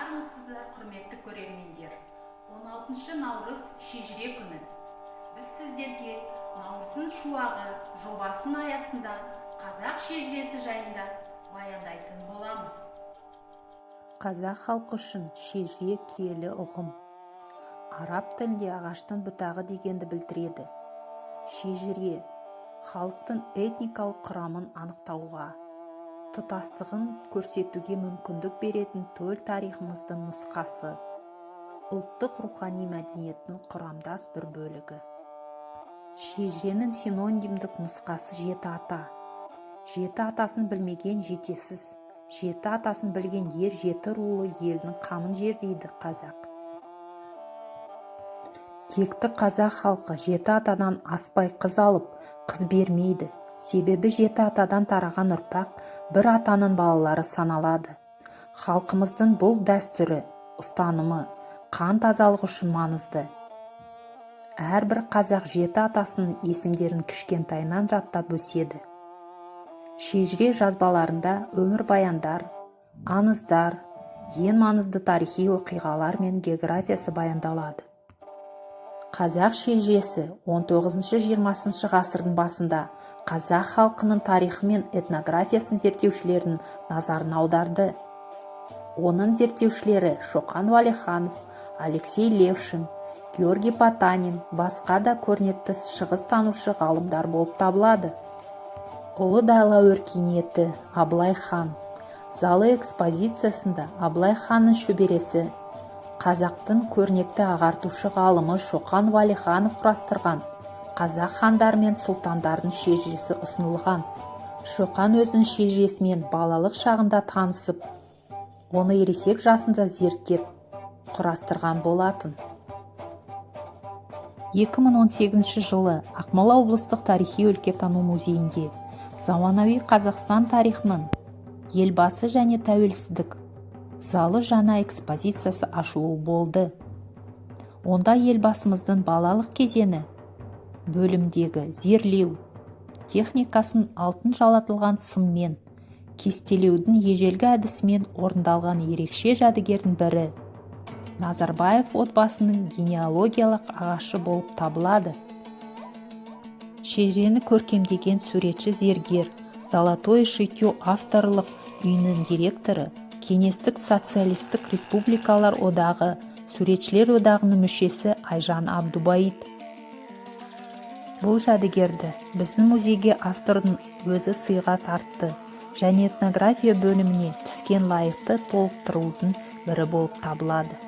Армысыздар, құрметті көрермендер. 16 наурыз шежіре күні. Біз сіздерге наурыздың шуағы жобасының аясында қазақ шежіресі жайында баяндайтын боламыз. Қазақ халқы үшін шежіре киелі ұғым. Араб тілінде ағаштың бұтағы дегенді білдіреді. Шежіре халықтың этникалық құрамын анықтауға, тұтастығын көрсетуге мүмкіндік беретін төл тарихымыздың нұсқасы, ұлттық рухани мәдениеттің құрамдас бір бөлігі. Шежіренің синонимдік нұсқасы жеті ата. Жеті атасын білмеген жетесіз, жеті атасын білген ер жеті рулы елінің қамын жер дейді қазақ. Текті қазақ халқы жеті атадан аспай қыз алып, қыз бермейді. Себебі жеті атадан тараған ұрпақ бір атаның балалары саналады. Халқымыздың бұл дәстүрі, ұстанымы қан тазалығы үшін маңызды. Әрбір қазақ жеті атасының есімдерін кішкентайынан жаттап өседі. Шежіре жазбаларында өмірбаяндар, аңыздар, ең маңызды тарихи оқиғалар мен географиясы баяндалады. Қазақ шежіресі 19-20 ғасырдың басында қазақ халқының тарихы мен этнографиясын зерттеушілердің назарын аударды. Оның зерттеушілері Шоқан Уәлиханов, Алексей Левшин, Георгий Потанин, басқа да көрнекті шығыстанушы ғалымдар болып табылады. Ұлы дала өркениеті Абылай хан. Залы экспозициясында Абылай ханның шөбересі, қазақтың көрнекті ағартушы ғалымы Шоқан Уәлиханов құрастырған қазақ хандар мен сұлтандардың шежіресі ұсынылған. Шоқан өзінің шежіресімен балалық шағында танысып, оны ересек жасында зерттеп құрастырған болатын. 2018 жылы Ақмола облыстық тарихи өлкетану музейінде заманауи Қазақстан тарихының елбасы және тәуелсіздік залы жаңа экспозициясы ашылуы болды. Онда елбасымыздың балалық кезеңі бөлімдегі зерлеу техникасын алтын жалатылған сыммен, кестелеудің ежелгі әдісімен орындалған ерекше жәдігердің бірі Назарбаев отбасының генеалогиялық ағашы болып табылады. Шежірені көркемдеген суретші зергер, Золотое шитье авторлық үйінің директоры, Кеңестік социалистік республикалар одағы, суретшілер одағының мүшесі Айжан Абдубайит. Бұл жәдігерді біздің музейге автордың өзі сыйға тартты және этнография бөліміне түскен лайықты толықтырудың бірі болып табылады.